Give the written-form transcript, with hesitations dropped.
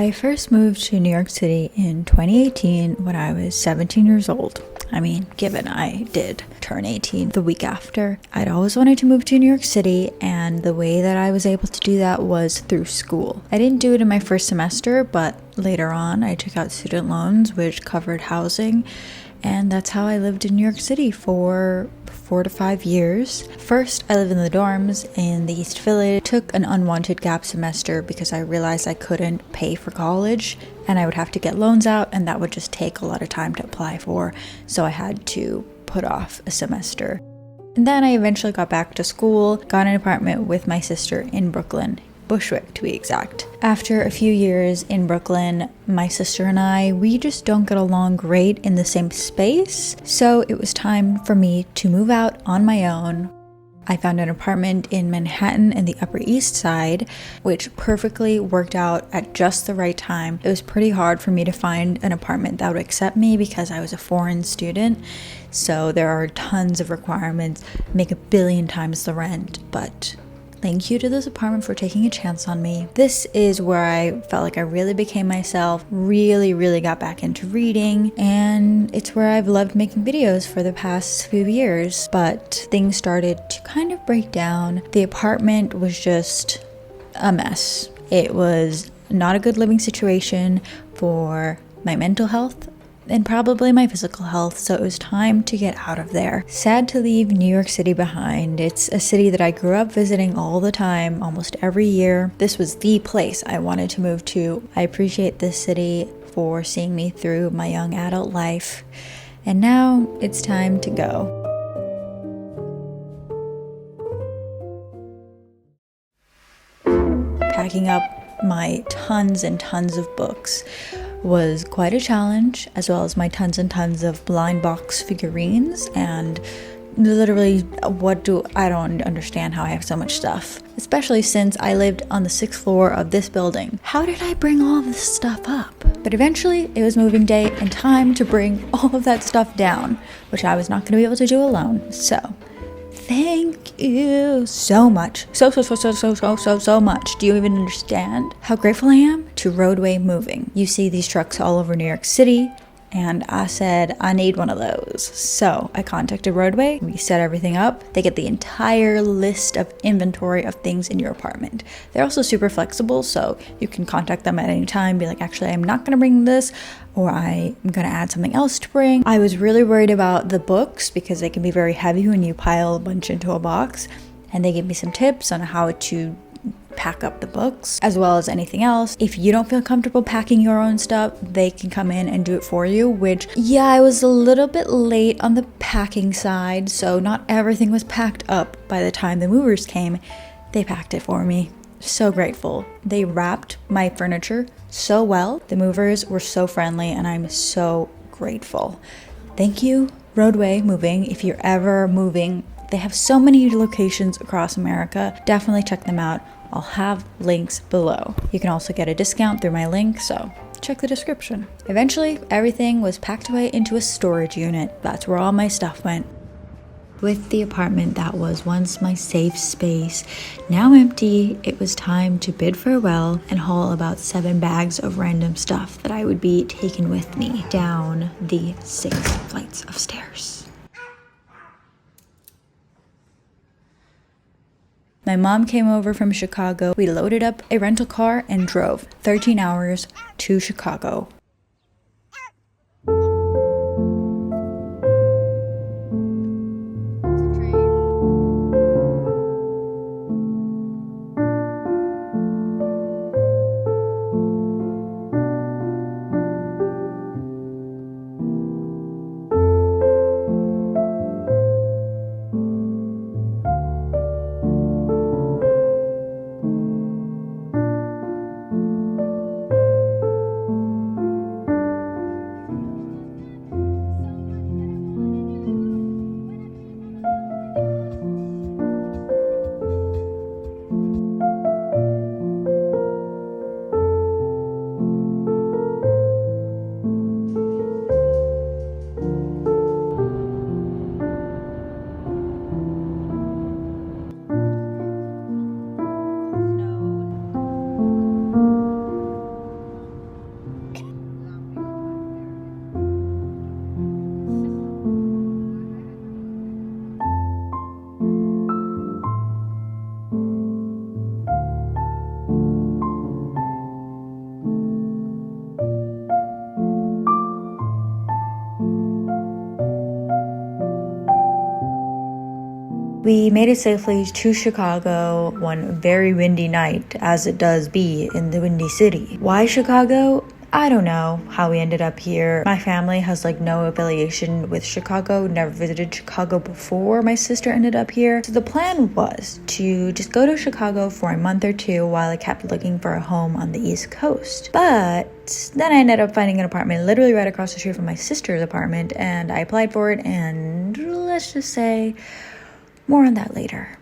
I first moved to New York City in 2018 when I was 17 years old. I mean, given I did turn 18 the week after. I'd always wanted to move to New York City, and the way that I was able to do that was through school. I didn't do it in my first semester, but later on I took out student loans which covered housing, and that's how I lived in New York City for 4 to 5 years. First, I lived in the dorms in the East Village, took an unwanted gap semester because I realized I couldn't pay for college and I would have to get loans out, and that would just take a lot of time to apply for, so I had to put off a semester. And then I eventually got back to school, got an apartment with my sister in Brooklyn, Bushwick to be exact. After a few years in Brooklyn, my sister and we just don't get along great in the same space, so it was time for me to move out on my own. I found an apartment in Manhattan in the Upper East Side, which perfectly worked out at just the right time. It was pretty hard for me to find an apartment that would accept me because I was a foreign student, so there are tons of requirements, make 1 billion times the rent, but thank you to this apartment for taking a chance on me. This is where I felt like I really became myself, really got back into reading, and it's where I've loved making videos for the past few years. But things started to kind of break down. The apartment was just a mess. It was not a good living situation for my mental health and probably my physical health, so it was time to get out of there. Sad to leave New York City behind. It's a city that I grew up visiting all the time, almost every year. This was the place I wanted to move to. I appreciate this city for seeing me through my young adult life, and now it's time to go. Packing up my tons and tons of books was quite a challenge, as well as my tons and tons of blind box figurines, and literally I don't understand how I have so much stuff, especially since I lived on the 6th floor of this building. How did I bring all of this stuff up? But eventually it was moving day and time to bring all of that stuff down, which I was not going to be able to do alone. So thank you so much. So much. Do you even understand how grateful I am to Roadway Moving? You see these trucks all over New York City, and I said I need one of those. So I contacted Roadway. We set everything up. They get the entire list of inventory of things in your apartment. They're also super flexible, so you can contact them at any time, be like, actually, I'm not going to bring this, or I'm going to add something else to bring. I was really worried about the books because they can be very heavy when you pile a bunch into a box, and they gave me some tips on how to pack up the books as well as anything else. If you don't feel comfortable packing your own stuff, they can come in and do it for you, which, yeah, I was a little bit late on the packing side, so not everything was packed up by the time the movers came. They packed it for me. So grateful. They wrapped my furniture so well. The movers were so friendly, and I'm so grateful. Thank you, Roadway Moving. If you're ever moving, they have so many locations across America. Definitely check them out. I'll have links below. You can also get a discount through my link, so check the description. Eventually, everything was packed away into a storage unit. That's where all my stuff went. With the apartment that was once my safe space now empty, it was time to bid farewell and haul about 7 bags of random stuff that I would be taking with me down the 6 flights of stairs. My mom came over from Chicago. We loaded up a rental car and drove 13 hours to Chicago. We made it safely to Chicago one very windy night, as it does be in the Windy City. Why Chicago? I don't know how we ended up here. My family has like no affiliation with Chicago, never visited Chicago before my sister ended up here. So the plan was to just go to Chicago for a month or two while I kept looking for a home on the East Coast. But then I ended up finding an apartment literally right across the street from my sister's apartment, and I applied for it, and let's just say more on that later.